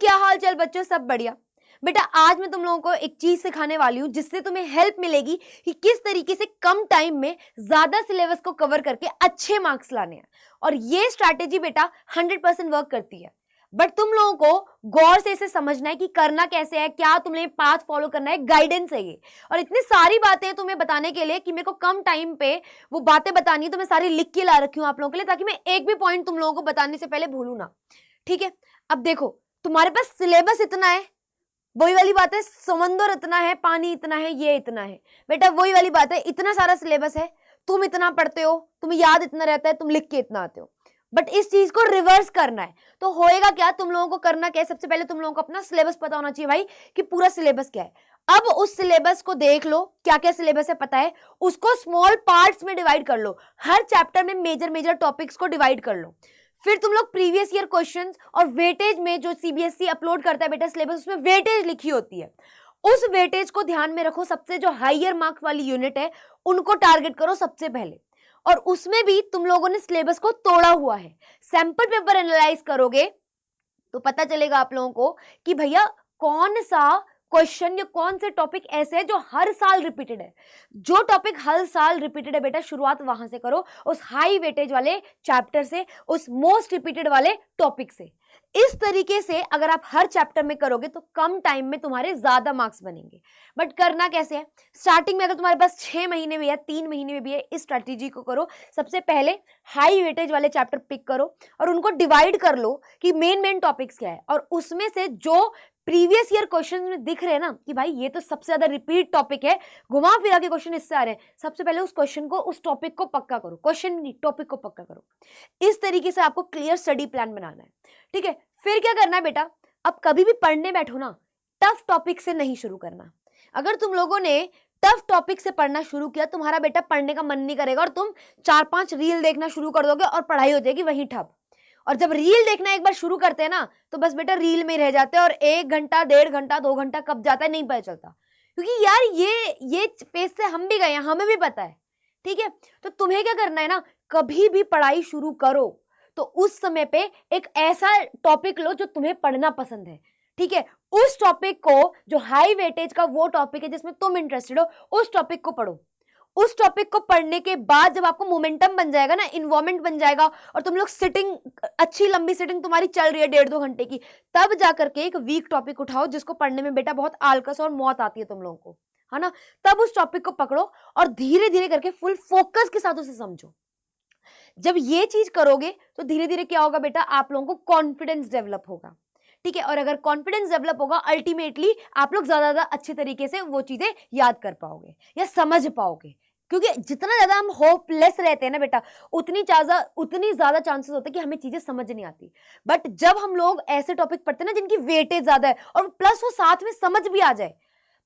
क्या हाल चाल बच्चों, सब बढ़िया। बेटा आज मैं तुम लोगों को एक चीज सिखाने वाली हूँ जिससे तुम्हें हेल्प मिलेगी कि किस तरीके से कम टाइम में ज्यादा सिलेबस को कवर करके अच्छे मार्क्स लाने हैं। और ये स्ट्रैटेजी बेटा 100% वर्क करती है, बट तुम लोगों को गौर से इसे समझना है कि करना कैसे है, क्या तुम्हें पाथ फॉलो करना है, गाइडेंस है ये। और इतनी सारी बातें हैं तुम्हें बताने के लिए कि मेरे को कम टाइम पे वो बातें बतानी है, तो मैं सारी लिख के ला रखी हूँ आप लोगों के लिए, ताकि मैं एक भी पॉइंट तुम लोगों को बताने से पहले भूलू ना। ठीक है, अब देखो तुम्हारे पास सिलेबस इतना है, वही वाली बात है, समंदर इतना है, पानी इतना है, ये इतना है। बेटा वही वाली बात है, इतना सारा सिलेबस है, तुम इतना पढ़ते हो, तुम्हें याद इतना रहता है, तुम लिख के इतना आते हो। बट इस चीज को रिवर्स करना है, तो होएगा क्या, तुम लोगों को करना क्या है, सबसे पहले तुम लोगों को अपना सिलेबस पता होना चाहिए भाई कि पूरा सिलेबस क्या है। अब उस सिलेबस को देख लो, क्या क्या सिलेबस है पता है, उसको स्मॉल पार्ट्स में डिवाइड कर लो, हर चैप्टर में मेजर मेजर टॉपिक्स को डिवाइड कर लो। फिर तुम लोग प्रीवियस ईयर क्वेश्चंस और वेटेज में, जो सीबीएसई अपलोड करता है बेटा सिलेबस, उसमें वेटेज लिखी होती है, उस वेटेज को ध्यान में रखो। सबसे जो हायर मार्क्स वाली यूनिट है उनको टारगेट करो सबसे पहले। और उसमें भी तुम लोगों ने सिलेबस को तोड़ा हुआ है, सैंपल पेपर एनालाइज करोगे तो पता चलेगा आप लोगों को कि भैया कौन सा क्वेश्चन या कौन से टॉपिक ऐसे है जो हर साल रिपीटेड है। जो टॉपिक हर साल रिपीटेड है बेटा, शुरुआत वहां से करो, उस हाई वेटेज वाले चैप्टर से, उस मोस्ट रिपीटेड वाले टॉपिक से। इस तरीके से अगर आप हर चैप्टर में करोगे तो कम टाइम में तुम्हारे ज्यादा मार्क्स बनेंगे। बट करना कैसे है, स्टार्टिंग में अगर तुम्हारे पास 6 महीने में या 3 महीने में भी है, इस स्ट्रैटेजी को करो। सबसे पहले हाई वेटेज वाले चैप्टर पिक करो और उनको डिवाइड कर लो कि मेन टॉपिक्स क्या है, और उसमें से जो प्रीवियस ईयर क्वेश्चन में दिख रहे हैं ना कि भाई ये तो सबसे ज्यादा रिपीट टॉपिक है, घुमा फिरा के क्वेश्चन इससे आ रहे हैं, सबसे पहले उस क्वेश्चन को, उस टॉपिक को पक्का करो, क्वेश्चन नहीं टॉपिक को पक्का करो। इस तरीके से आपको क्लियर स्टडी प्लान बनाना है। ठीक है, फिर क्या करना है बेटा, अब कभी भी पढ़ने बैठो ना, टफ टॉपिक से नहीं शुरू करना। अगर तुम लोगों ने टफ टॉपिक से पढ़ना शुरू किया, तुम्हारा बेटा पढ़ने का मन नहीं करेगा और तुम 4-5 रील देखना शुरू कर दोगे और पढ़ाई हो जाएगी वहीं ठप। और जब रील देखना एक बार शुरू करते हैं ना, तो बस बेटा रील में रह जाते हैं और 1 घंटा, 1.5 घंटा, 2 घंटा कब जाता है नहीं पता चलता, क्योंकि यार ये पेज से हम भी गए हैं, हमें भी पता है। ठीक है, तो तुम्हें क्या करना है ना, कभी भी पढ़ाई शुरू करो तो उस समय पे एक ऐसा टॉपिक लो जो तुम्हें पढ़ना पसंद है। ठीक है, उस टॉपिक को, जो हाई वेटेज का वो टॉपिक है जिसमें तुम इंटरेस्टेड हो, उस टॉपिक को पढ़ो। उस टॉपिक को पढ़ने के बाद जब आपको मोमेंटम बन जाएगा ना, इन्वायरमेंट बन जाएगा, और तुम लोग सिटिंग, अच्छी लंबी सिटिंग तुम्हारी चल रही है 1.5-2 घंटे की, तब जाकर के एक वीक टॉपिक उठाओ जिसको पढ़ने में बेटा बहुत आलकस और मौत आती है तुम लोगों को, है ना। तब उस टॉपिक को पकड़ो और धीरे धीरे करके फुल फोकस के साथ उसे समझो। जब ये चीज करोगे तो धीरे धीरे क्या होगा बेटा, आप लोगों को कॉन्फिडेंस डेवलप होगा। ठीक है, और अगर कॉन्फिडेंस डेवलप होगा, अल्टीमेटली आप लोग ज्यादा अच्छे तरीके से वो चीजें याद कर पाओगे या समझ पाओगे। क्योंकि जितना ज्यादा हम होपलेस रहते हैं ना बेटा, उतनी ज्यादा चांसेस होते हैं कि हमें चीजें समझ नहीं आती। बट जब हम लोग ऐसे टॉपिक पढ़ते हैं ना जिनकी वेटेज ज्यादा है और प्लस वो साथ में समझ भी आ जाए,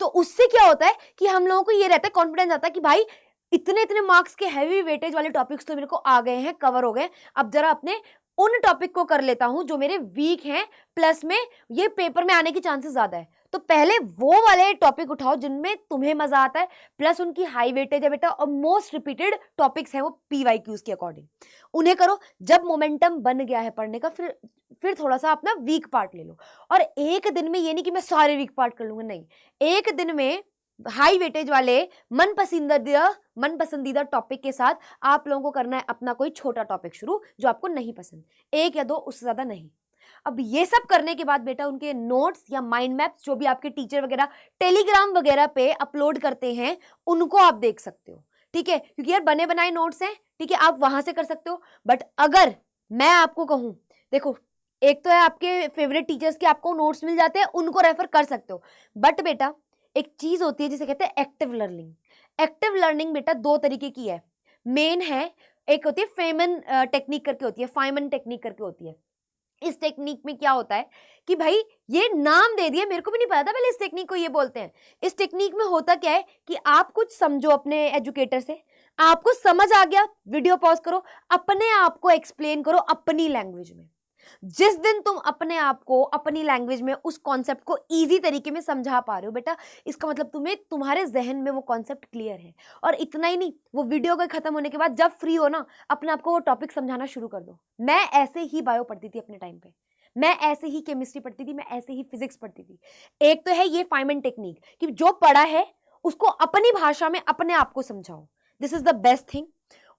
तो उससे क्या होता है कि हम लोगों को ये रहता है, कॉन्फिडेंस आता है कि भाई इतने इतने मार्क्स के हैवी वेटेज वाले टॉपिक्स तो मेरे को आ गए हैं, कवर हो गए, अब जरा अपने उन टॉपिक को कर लेता हूं जो मेरे वीक हैं, प्लस में ये पेपर में आने की चांसेस ज्यादा है। तो पहले वो वाले टॉपिक उठाओ जिनमें तुम्हें मजा आता है, प्लस उनकी हाई वेटेज है बेटा, और मोस्ट रिपीटेड टॉपिक्स हैं वो पीवाईक्यूज के अकॉर्डिंग, उन्हें करो। जब मोमेंटम बन गया है पढ़ने का, फिर थोड़ा सा अपना वीक पार्ट ले लो। और एक दिन में, ये नहीं कि मैं सारे वीक पार्ट कर लूंगा, नहीं, एक दिन में हाई वेटेज वाले मन पसंदीदा टॉपिक के साथ आप लोगों को करना है अपना कोई छोटा टॉपिक शुरू जो आपको नहीं पसंद, 1 या 2, उससे ज्यादा नहीं। अब ये सब करने के बाद बेटा उनके नोट्स या माइंड मैप्स जो भी आपके टीचर वगैरह टेलीग्राम वगैरह पे अपलोड करते हैं, उनको आप देख सकते हो। ठीक है, क्योंकि यार बने बनाए नोट्स हैं, ठीक है, आप वहां से कर सकते हो। बट अगर मैं आपको कहूं, देखो एक तो है आपके फेवरेट टीचर्स के आपको नोट्स मिल जाते हैं, उनको रेफर कर सकते हो। बट बेटा एक चीज होती है जिसे कहते हैं एक्टिव लर्निंग। एक्टिव लर्निंग बेटा 2 तरीके की है, मेन है, एक होती है फेमन टेक्निक करके होती है, फाइमन टेक्निक करके होती है। इस टेक्निक में क्या होता है कि भाई ये नाम दे दिया, मेरे को भी नहीं पता था पहले इस टेक्निक को ये बोलते हैं। इस टेक्निक में होता क्या है कि आप कुछ समझो अपने एजुकेटर से, आपको समझ आ गया, वीडियो पॉज करो, अपने आप को एक्सप्लेन करो अपनी लैंग्वेज में। जिस दिन तुम अपने आप को अपनी लैंग्वेज में उस कॉन्सेप्ट को इजी तरीके में समझा पा रहे हो बेटा, इसका मतलब तुम्हारे जहन में वो कॉन्सेप्ट क्लियर है। और इतना ही नहीं, वो वीडियो के खत्म होने के बाद जब फ्री हो ना, अपने आप को वो टॉपिक समझाना शुरू कर दो। मैं ऐसे ही बायो पढ़ती थी अपने टाइम पे, मैं ऐसे ही केमिस्ट्री पढ़ती थी, मैं ऐसे ही फिजिक्स पढ़ती थी। एक तो है ये फाइनमैन टेक्निक कि जो पढ़ा है उसको अपनी भाषा में अपने आप को समझाओ, this is the best thing.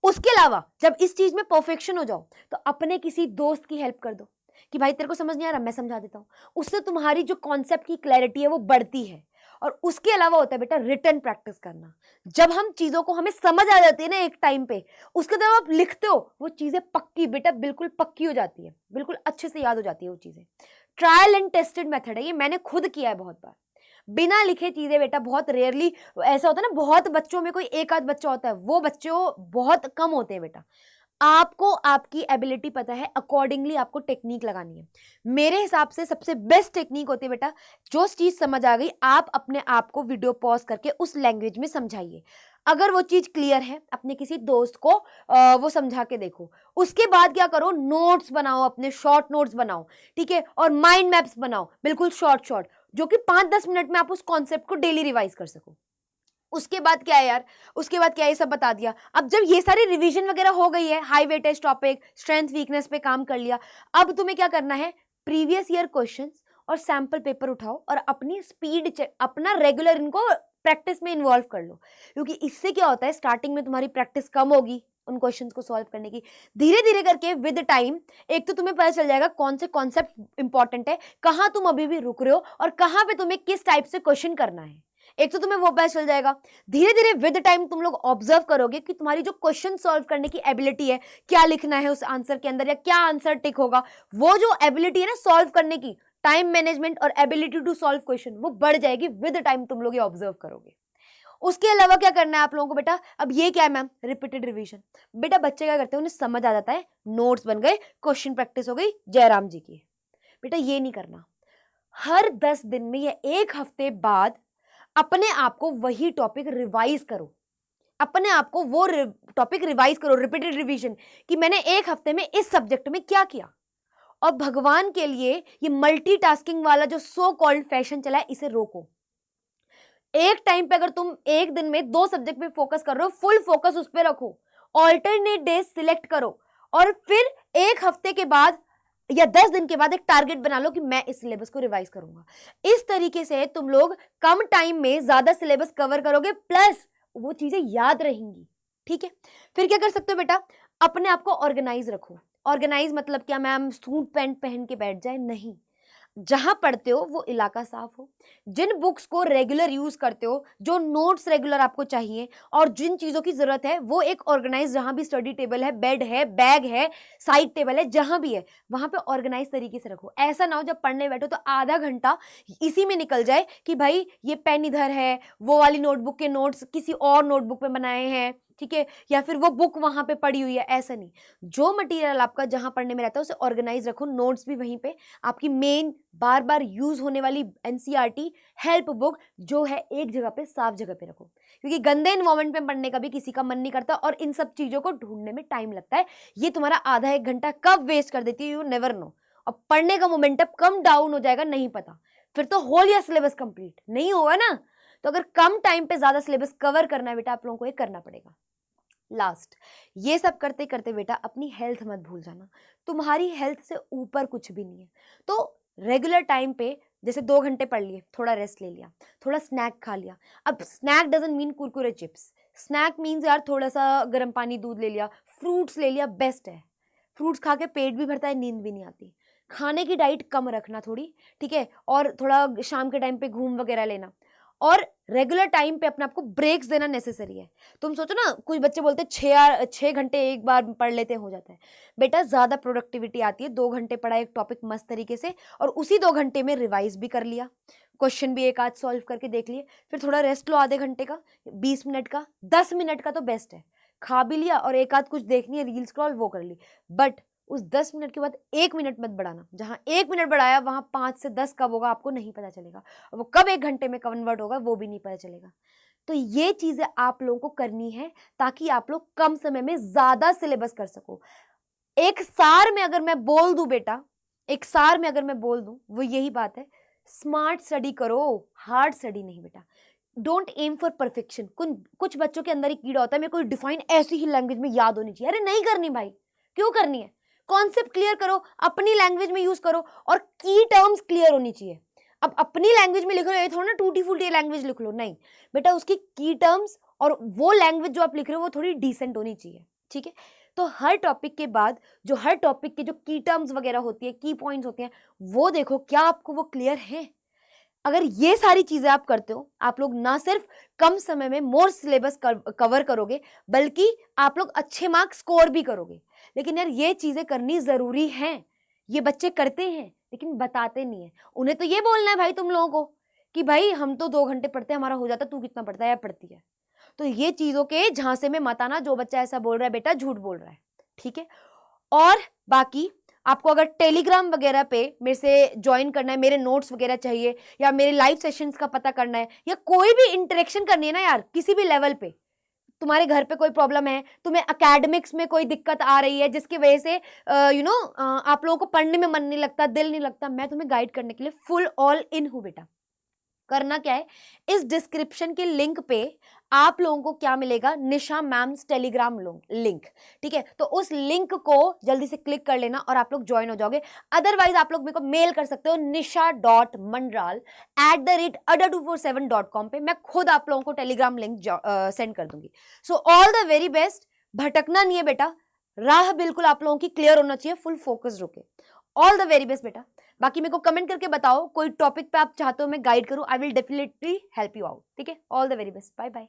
उसके अलावा जब इस चीज में परफेक्शन हो जाओ तो अपने किसी दोस्त की हेल्प कर दो कि भाई तेरे को समझ नहीं आ रहा, मैं समझा देता हूँ। उससे तुम्हारी जो कॉन्सेप्ट की क्लैरिटी है वो बढ़ती है। और उसके अलावा होता है बेटा रिटन प्रैक्टिस करना। जब हम चीजों को हमें समझ आ जाती है ना एक टाइम पे, उसके जब आप लिखते हो वो चीजें पक्की बेटा बिल्कुल पक्की हो जाती है, बिल्कुल अच्छे से याद हो जाती है वो चीजें। ट्रायल एंड टेस्टेड मेथड है ये, मैंने खुद किया है बहुत बार। बिना लिखे चीजें बेटा बहुत रेयरली ऐसा होता है ना, बहुत बच्चों में कोई एक आध बच्चा होता है, वो बच्चों बहुत कम होते हैं बेटा। आपको आपकी एबिलिटी पता है, अकॉर्डिंगली आपको टेक्निक लगानी है। मेरे हिसाब से सबसे बेस्ट टेक्निक होती है बेटा, जो चीज समझ आ गई आप अपने आप को वीडियो पॉज करके उस लैंग्वेज में समझाइए। अगर वो चीज क्लियर है अपने किसी दोस्त को वो समझा के देखो। उसके बाद क्या करो, नोट्स बनाओ, अपने शॉर्ट नोट्स बनाओ, ठीक है, और माइंड मैप्स बनाओ बिल्कुल शॉर्ट शॉर्ट, जो कि 5-10 मिनट में आप उस कॉन्सेप्ट को डेली रिवाइज कर सको। उसके बाद क्या है यार, उसके बाद क्या है, ये सब बता दिया। अब जब ये सारी रिवीजन वगैरह हो गई है, high weightage topic, strength weakness पे काम कर लिया, अब तुम्हें क्या करना है, प्रीवियस ईयर क्वेश्चंस और सैंपल पेपर उठाओ और अपनी स्पीड चेक, अपना रेगुलर इनको प्रैक्टिस में इन्वॉल्व कर लो। क्योंकि इससे क्या होता है, स्टार्टिंग में तुम्हारी प्रैक्टिस कम होगी उन क्वेश्चंस को सॉल्व करने की, धीरे धीरे करके विद टाइम एक तो तुम्हें पता चल जाएगा कौन से कॉन्सेप्ट इंपॉर्टेंट है, कहां तुम अभी भी रुक रहे हो और कहां पे तुम्हें किस टाइप से क्वेश्चन करना है। एक तो तुम्हें वो पता चल जाएगा। धीरे धीरे विद टाइम तुम लोग ऑब्जर्व करोगे कि तुम्हारी जो क्वेश्चन सॉल्व करने की एबिलिटी है, क्या लिखना है उस आंसर के अंदर या क्या आंसर टिक होगा, वो जो एबिलिटी है ना सॉल्व करने की, टाइम मैनेजमेंट और एबिलिटी टू सॉल्व क्वेश्चन, वो बढ़ जाएगी विद टाइम, तुम लोग ये ऑब्जर्व करोगे। उसके अलावा क्या करना है आप लोगों को बेटा, अब ये क्या है मैम, रिपीटेड रिवीजन। बेटा बच्चे क्या करते हैं, उन्हें समझ आ जाता है, नोट्स बन गए, क्वेश्चन प्रैक्टिस हो गई जयराम जी की। बेटा ये नहीं करना, हर 10 दिन में या एक हफ्ते बाद अपने आप को वही टॉपिक रिवाइज करो, अपने आप को वो टॉपिक रिवाइज करो, रिपीटेड रिवीजन, कि मैंने एक हफ्ते में इस सब्जेक्ट में क्या किया। और भगवान के लिए ये मल्टीटास्किंग वाला जो सो कॉल्ड फैशन चला है, इसे रोको। एक टाइम पे अगर तुम एक दिन में 2 सब्जेक्ट पे फोकस कर रहे हो, फुल फोकस उस पर रखो, ऑल्टरनेट डेज सिलेक्ट करो, और फिर एक हफ्ते के बाद या 10 दिन के बाद एक टारगेट बना लो कि मैं इस सिलेबस को रिवाइज करूंगा। इस तरीके से तुम लोग कम टाइम में ज्यादा सिलेबस कवर करोगे, प्लस वो चीजें याद रहेंगी। ठीक है, फिर क्या कर सकते हो बेटा, अपने आप को ऑर्गेनाइज रखो। ऑर्गेनाइज मतलब क्या मैम, सूट पैंट पहन के बैठ जाए, नहीं। जहां पढ़ते हो वो इलाका साफ हो, जिन बुक्स को रेगुलर यूज करते हो, जो नोट्स रेगुलर आपको चाहिए और जिन चीजों की जरूरत है, वो एक ऑर्गेनाइज, जहां भी स्टडी टेबल है, बेड है, बैग है, साइड टेबल है, जहां भी है वहां पे ऑर्गेनाइज तरीके से रखो। ऐसा ना हो जब पढ़ने बैठो तो आधा घंटा इसी में निकल जाए कि भाई ये पेन इधर है, वो वाली नोटबुक के नोट्स किसी और नोटबुक में बनाए हैं, ठीक है, या फिर वो बुक वहां पे पड़ी हुई है। ऐसा नहीं, जो मटेरियल आपका जहां पढ़ने में रहता है उसे ऑर्गेनाइज रखो, नोट्स भी वहीं पे, आपकी मेन बार बार यूज होने वाली एनसीईआरटी हेल्प बुक जो है एक जगह पे, साफ जगह पे रखो, क्योंकि गंदे इन्वायरमेंट में पढ़ने का भी किसी का मन नहीं करता और इन सब चीजों को ढूंढने में टाइम लगता है। ये तुम्हारा आधा एक घंटा कब वेस्ट कर देती है, यू नेवर नो। और पढ़ने का मोमेंटम कम डाउन हो जाएगा, नहीं पता, फिर तो होल या सिलेबस कंप्लीट नहीं होगा ना। तो अगर कम टाइम पे ज्यादा सिलेबस कवर करना है बेटा, आप लोगों को ये करना पड़ेगा। लास्ट, ये सब करते करते बेटा अपनी हेल्थ मत भूल जाना, तुम्हारी हेल्थ से ऊपर कुछ भी नहीं है। तो रेगुलर टाइम पे जैसे 2 घंटे पढ़ लिए, थोड़ा रेस्ट ले लिया, थोड़ा स्नैक खा लिया। अब snack doesn't mean Kurkure chips, snack means यार थोड़ा सा गर्म पानी दूध ले लिया, फ्रूट्स ले लिया, बेस्ट है। फ्रूट्स खा के पेट भी भरता है, नींद भी नहीं आती। खाने की डाइट कम रखना थोड़ी, ठीक है, और थोड़ा शाम के टाइम पे घूम वगैरह लेना, और रेगुलर टाइम पे अपने आपको ब्रेक्स देना नेसेसरी है। तुम सोचो ना, कुछ बच्चे बोलते हैं 6 घंटे एक बार पढ़ लेते हो जाता है। बेटा ज्यादा प्रोडक्टिविटी आती है 2 घंटे पढ़ा एक टॉपिक मस्त तरीके से, और उसी 2 घंटे में रिवाइज भी कर लिया, क्वेश्चन भी एक आध सॉल्व करके देख लिए, फिर थोड़ा रेस्ट लो आधे घंटे का, 20 मिनट का, 10 मिनट का तो बेस्ट है। खा भी लिया और एक आध कुछ देखनी है, रील स्क्रॉल वो कर ली, बट उस 10 मिनट के बाद 1 मिनट मत बढ़ाना। जहां 1 मिनट बढ़ाया वहां 5 से 10 कब होगा आपको नहीं पता चलेगा, और वो कब 1 घंटे में कन्वर्ट होगा वो भी नहीं पता चलेगा। तो ये चीजें आप लोगों को करनी है ताकि आप लोग कम समय में ज्यादा सिलेबस कर सको। एक सार में अगर मैं बोल दूं बेटा, एक सार में अगर मैं बोल दूं, वो यही बात है, स्मार्ट स्टडी करो, हार्ड स्टडी नहीं बेटा। Don't aim for perfection. कुछ बच्चों के अंदर ही कीड़ा होता है, मेरे को डिफाइन ऐसी ही लैंग्वेज में याद होनी चाहिए। अरे नहीं करनी भाई, क्यों करनी है? कॉन्सेप्ट क्लियर करो, अपनी लैंग्वेज में यूज करो और की टर्म्स क्लियर होनी चाहिए। अब अपनी लैंग्वेज में लिख रहे हो, ये थोड़ा ना टूटी फूटी लैंग्वेज लिख लो, नहीं बेटा, उसकी की टर्म्स और वो लैंग्वेज जो आप लिख रहे हो वो थोड़ी डिसेंट होनी चाहिए, ठीक है। तो हर टॉपिक के बाद जो हर टॉपिक के जो की टर्म्स वगैरह होती है, की पॉइंट्स होते हैं, वो देखो क्या आपको वो क्लियर है। अगर ये सारी चीजें आप करते हो, आप लोग ना सिर्फ कम समय में मोर सिलेबस कवर करोगे, बल्कि आप लोग अच्छे मार्क्स स्कोर भी करोगे। लेकिन यार ये चीजें करनी जरूरी हैं, ये बच्चे करते हैं लेकिन बताते नहीं है। उन्हें तो ये बोलना है भाई तुम लोगों को कि भाई हम तो 2 घंटे पढ़ते हैं, हमारा हो जाता, तू कितना पढ़ता है या पढ़ती है। तो ये चीजों के झांसे में मत आना, जो बच्चा ऐसा बोल रहा है बेटा झूठ बोल रहा है, ठीक है। और बाकी आपको अगर टेलीग्राम वगैरह पे मेरे से ज्वाइन करना है, मेरे नोट्स वगैरह चाहिए, या मेरे लाइव सेशंस का पता करना है, या कोई भी इंटरेक्शन करनी है ना यार, किसी भी लेवल पे, तुम्हारे घर पे कोई प्रॉब्लम है, तुम्हें एकेडमिक्स में कोई दिक्कत आ रही है जिसकी वजह से आप लोगों को पढ़ने में मन नहीं लगता, दिल नहीं लगता, मैं तुम्हें गाइड करने के लिए फुल ऑल इन हूं बेटा। करना क्या है, इस डिस्क्रिप्शन के लिंक पे आप लोगों को क्या मिलेगा, निशा मैम्स टेलीग्राम लिंक, ठीक है। तो उस लिंक को जल्दी से क्लिक कर लेना और आप लोग ज्वाइन हो जाओगे। अदरवाइज आप लोग मेरे को मेल कर सकते हो nisha.mandral@ada247.com पे, मैं खुद आप लोगों को टेलीग्राम लिंक सेंड कर दूंगी। So all the very best, भटकना नहीं है बेटा, राह बिल्कुल आप लोगों की क्लियर होना चाहिए, फुल फोकस रोके। ऑल द वेरी बेस्ट बेटा। बाकी मेरे को कमेंट करके बताओ कोई टॉपिक पे आप चाहते हो मैं गाइड करूं, I will definitely help you out, ठीक है। All the very best, bye bye.